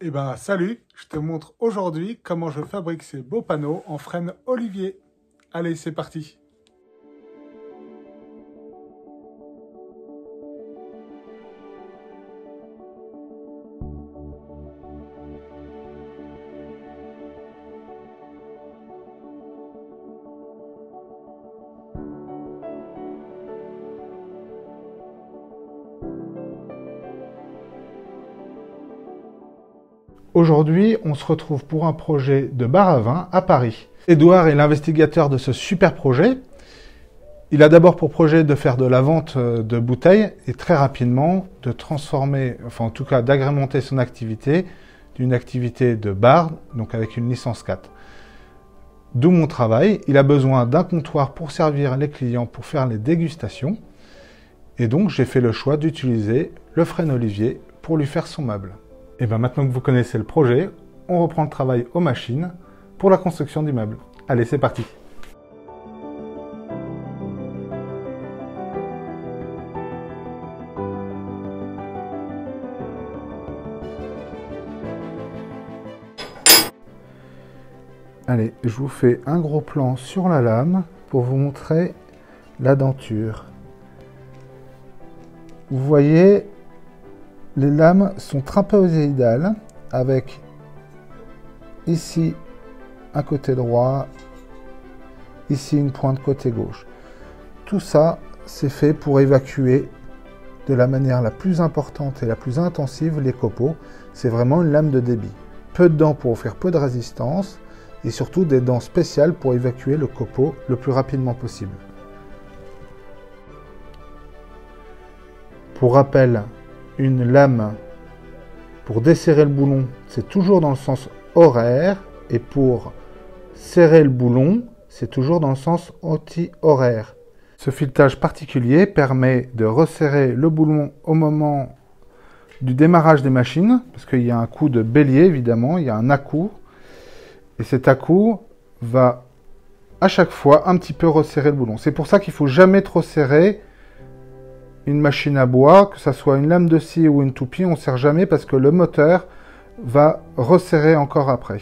Eh ben salut, je te montre aujourd'hui comment je fabrique ces beaux panneaux en frêne olivier. Allez, c'est parti. Aujourd'hui, on se retrouve pour un projet de bar à vin à Paris. Édouard est l'investigateur de ce super projet. Il a d'abord pour projet de faire de la vente de bouteilles et très rapidement de transformer, enfin en tout cas d'agrémenter son activité d'une activité de bar, donc avec une licence 4. D'où mon travail. Il a besoin d'un comptoir pour servir les clients, pour faire les dégustations. Et donc j'ai fait le choix d'utiliser le frêne olivier pour lui faire son meuble. Et bien maintenant que vous connaissez le projet, on reprend le travail aux machines pour la construction du meuble. Allez, c'est parti! Allez, je vous fais un gros plan sur la lame pour vous montrer la denture. Vous voyez, les lames sont trapézoïdales avec ici un côté droit, ici une pointe côté gauche. Tout ça, c'est fait pour évacuer de la manière la plus importante et la plus intensive les copeaux. C'est vraiment une lame de débit. Peu de dents pour offrir peu de résistance et surtout des dents spéciales pour évacuer le copeau le plus rapidement possible. Pour rappel, une lame pour desserrer le boulon, c'est toujours dans le sens horaire, et pour serrer le boulon, c'est toujours dans le sens anti-horaire. Ce filetage particulier permet de resserrer le boulon au moment du démarrage des machines, parce qu'il y a un coup de bélier évidemment, il y a un à-coup, et cet à-coup va à chaque fois un petit peu resserrer le boulon. C'est pour ça qu'il ne faut jamais trop serrer une machine à bois, que ce soit une lame de scie ou une toupie, on ne serre jamais parce que le moteur va resserrer encore après.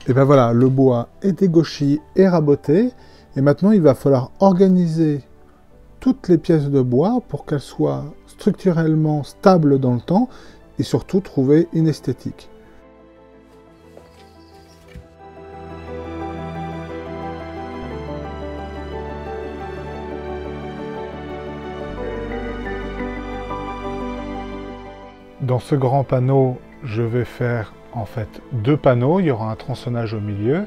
Et ben voilà, le bois est dégauchi et raboté. Et maintenant, il va falloir organiser toutes les pièces de bois pour qu'elles soient structurellement stables dans le temps et surtout trouver une esthétique. Dans ce grand panneau, je vais faire en fait deux panneaux, il y aura un tronçonnage au milieu.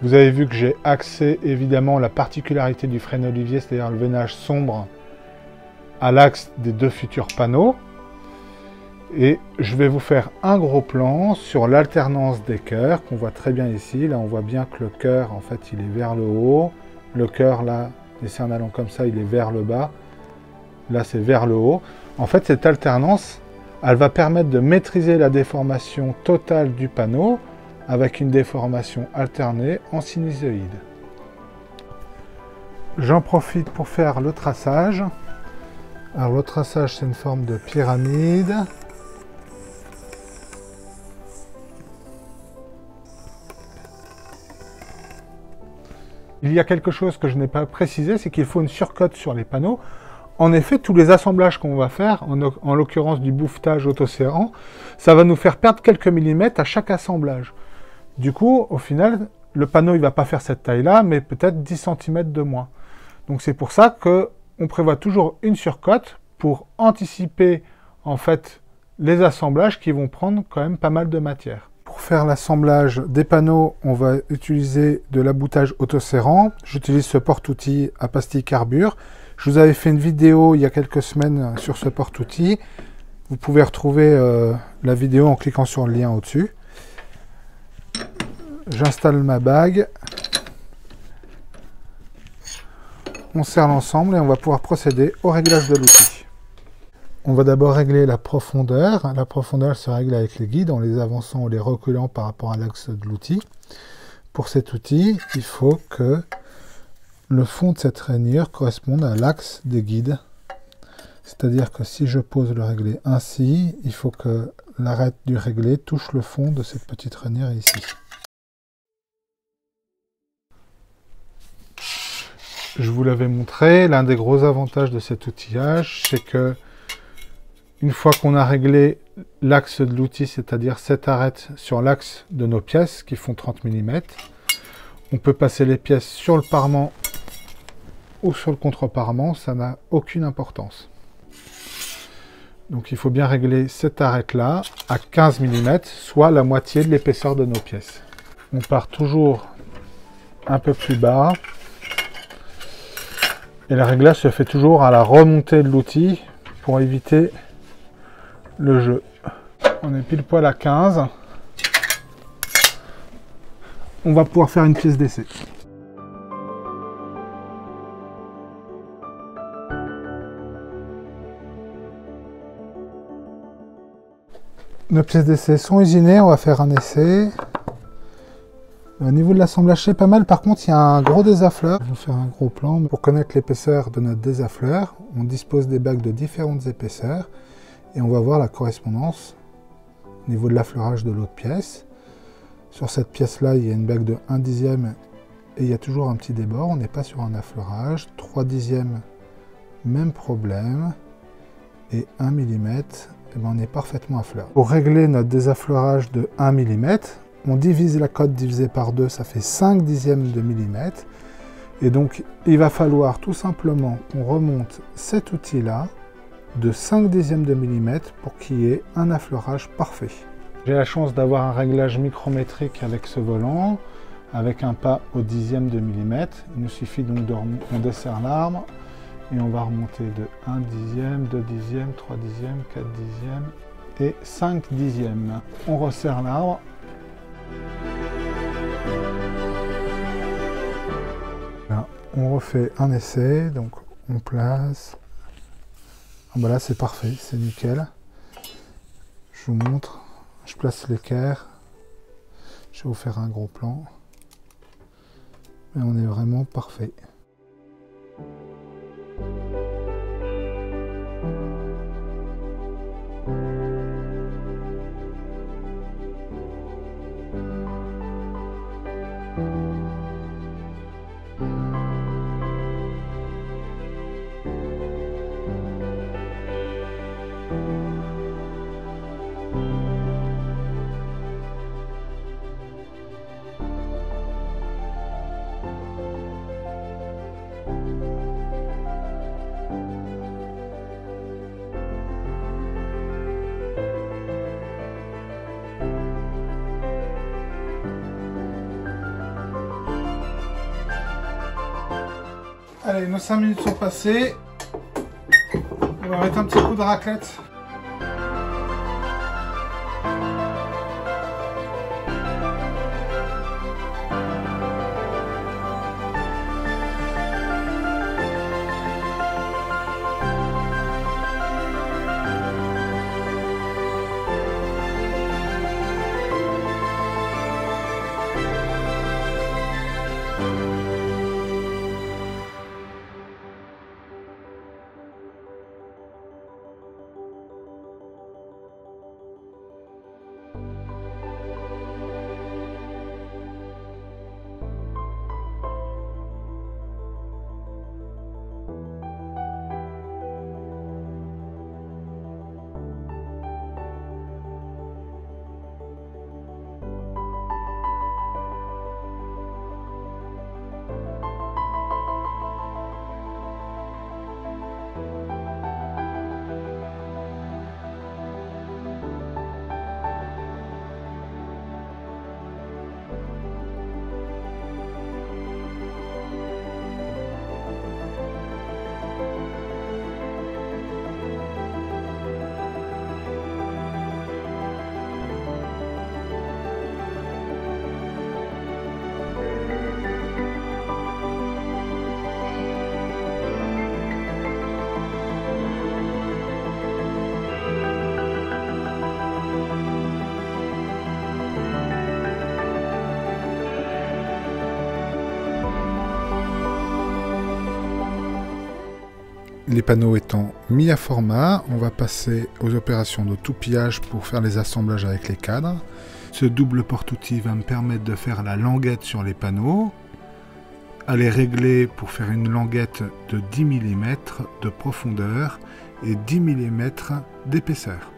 Vous avez vu que j'ai axé évidemment la particularité du frêne olivier, c'est-à-dire le veinage sombre, à l'axe des deux futurs panneaux. Et je vais vous faire un gros plan sur l'alternance des cœurs, qu'on voit très bien ici. Là, on voit bien que le cœur, en fait, il est vers le haut. Le cœur, là, des cernes allant comme ça, il est vers le bas. là c'est vers le haut. En fait, cette alternance, elle va permettre de maîtriser la déformation totale du panneau avec une déformation alternée en sinusoïde. J'en profite pour faire le traçage. Alors le traçage, c'est une forme de pyramide. Il y a quelque chose que je n'ai pas précisé, c'est qu'il faut une surcote sur les panneaux. En effet, tous les assemblages qu'on va faire, en l'occurrence du bouffetage autoserrant, ça va nous faire perdre quelques millimètres à chaque assemblage. Du coup, au final, le panneau il ne va pas faire cette taille-là, mais peut-être 10 cm de moins. Donc c'est pour ça qu'on prévoit toujours une surcote pour anticiper en fait les assemblages qui vont prendre quand même pas mal de matière. Pour faire l'assemblage des panneaux, on va utiliser de l'aboutage autoserrant. J'utilise ce porte-outils à pastille carbure. Je vous avais fait une vidéo il y a quelques semaines sur ce porte-outils. Vous pouvez retrouver la vidéo en cliquant sur le lien au-dessus. J'installe ma bague. On serre l'ensemble et on va pouvoir procéder au réglage de l'outil. On va d'abord régler la profondeur. La profondeur se règle avec les guides en les avançant ou les reculant par rapport à l'axe de l'outil. Pour cet outil, il faut que le fond de cette rainure corresponde à l'axe des guides. C'est-à-dire que si je pose le réglé ainsi, il faut que l'arête du réglé touche le fond de cette petite rainure ici. Je vous l'avais montré, l'un des gros avantages de cet outillage, c'est que une fois qu'on a réglé l'axe de l'outil, c'est-à-dire cette arête sur l'axe de nos pièces qui font 30 mm, on peut passer les pièces sur le parement ou sur le contre-parement, ça n'a aucune importance. Donc il faut bien régler cette arête-là à 15 mm, soit la moitié de l'épaisseur de nos pièces. On part toujours un peu plus bas. Et le réglage se fait toujours à la remontée de l'outil pour éviter le jeu. On est pile poil à 15. On va pouvoir faire une pièce d'essai. Nos pièces d'essai sont usinées, on va faire un essai. Au niveau de l'assemblage, c'est pas mal. Par contre, il y a un gros désaffleur. Je vais faire un gros plan. Pour connaître l'épaisseur de notre désaffleur, on dispose des bagues de différentes épaisseurs et on va voir la correspondance au niveau de l'affleurage de l'autre pièce. Sur cette pièce-là, il y a une bague de 1 dixième et il y a toujours un petit débord. On n'est pas sur un affleurage. 3 dixièmes, même problème. Et 1 mm, et ben on est parfaitement à fleur. Pour régler notre désaffleurage de 1 mm, on divise la cote divisée par 2, ça fait 5 dixièmes de millimètre. Et donc, il va falloir tout simplement qu'on remonte cet outil-là de 5 dixièmes de millimètre pour qu'il y ait un affleurage parfait. J'ai la chance d'avoir un réglage micrométrique avec ce volant, avec un pas au dixième de millimètre. Il nous suffit donc on desserre l'arbre et on va remonter de 1 dixième, 2 dixièmes, 3 dixièmes, 4 dixièmes et 5 dixièmes. On resserre l'arbre. Là, on refait un essai, donc on place. Ah bah là c'est parfait, c'est nickel. Je vous montre, je place l'équerre. Je vais vous faire un gros plan. Et on est vraiment parfait. Allez, nos 5 minutes sont passées. On va mettre un petit coup de raclette. Les panneaux étant mis à format, on va passer aux opérations de toupillage pour faire les assemblages avec les cadres. Ce double porte-outil va me permettre de faire la languette sur les panneaux, à les régler pour faire une languette de 10 mm de profondeur et 10 mm d'épaisseur.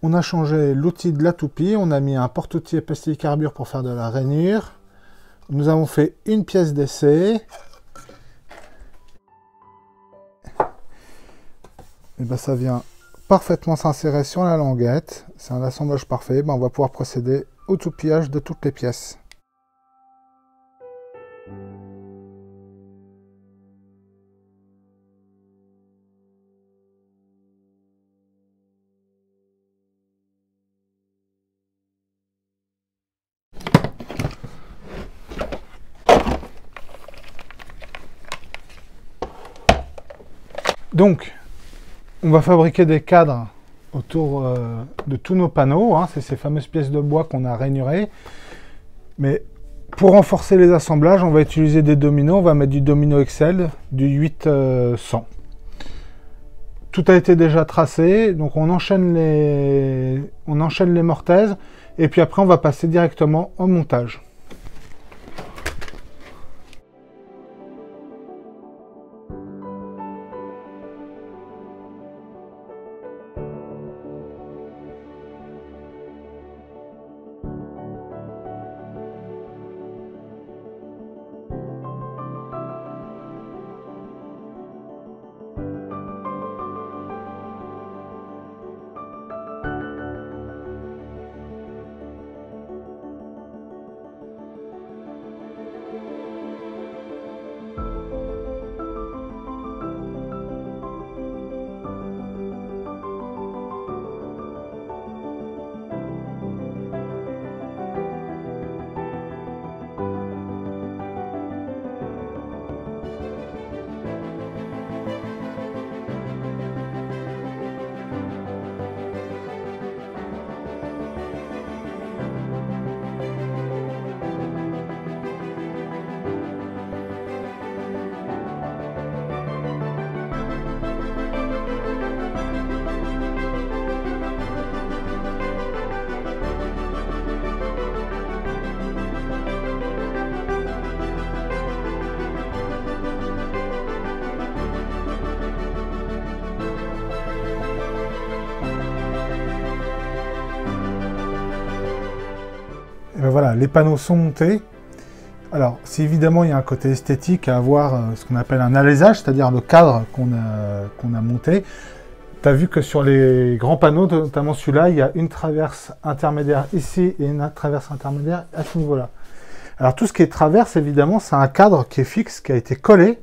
On a changé l'outil de la toupie, on a mis un porte-outil épaissi carbure pour faire de la rainure. Nous avons fait une pièce d'essai. Et ben ça vient parfaitement s'insérer sur la languette. C'est un assemblage parfait. On va pouvoir procéder au toupillage de toutes les pièces. Donc, on va fabriquer des cadres autour de tous nos panneaux. Hein. C'est ces fameuses pièces de bois qu'on a rainurées. Mais pour renforcer les assemblages, on va utiliser des dominos. On va mettre du domino Excel, du 800. Tout a été déjà tracé. Donc, on enchaîne les mortaises. Et puis après, on va passer directement au montage. Ben voilà, les panneaux sont montés. Alors, si évidemment il y a un côté esthétique à avoir ce qu'on appelle un alésage, c'est-à-dire le cadre qu'on a monté. Tu as vu que sur les grands panneaux, notamment celui-là, il y a une traverse intermédiaire ici et une traverse intermédiaire à ce niveau-là. Alors tout ce qui est traverse, évidemment, c'est un cadre qui est fixe, qui a été collé.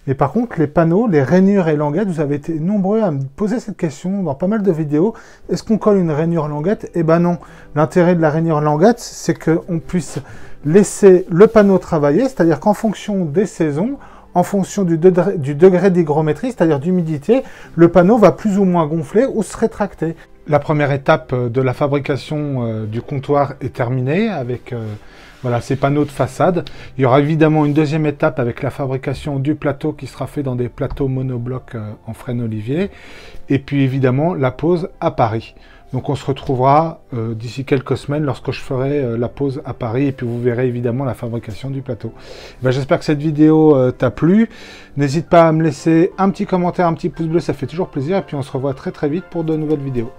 Mais par contre, les panneaux, les rainures et languettes, vous avez été nombreux à me poser cette question dans pas mal de vidéos. Est-ce qu'on colle une rainure languette? Eh ben non. L'intérêt de la rainure languette, c'est qu'on puisse laisser le panneau travailler, c'est-à-dire qu'en fonction des saisons, en fonction du degré d'hygrométrie, c'est-à-dire d'humidité, le panneau va plus ou moins gonfler ou se rétracter. La première étape de la fabrication du comptoir est terminée avec voilà, ces panneaux de façade. Il y aura évidemment une deuxième étape avec la fabrication du plateau qui sera fait dans des plateaux monoblocs en frêne olivier. Et puis évidemment la pose à Paris. Donc on se retrouvera d'ici quelques semaines lorsque je ferai la pose à Paris. Et puis vous verrez évidemment la fabrication du plateau. Ben, j'espère que cette vidéo t'a plu. N'hésite pas à me laisser un petit commentaire, un petit pouce bleu, ça fait toujours plaisir. Et puis on se revoit très très vite pour de nouvelles vidéos.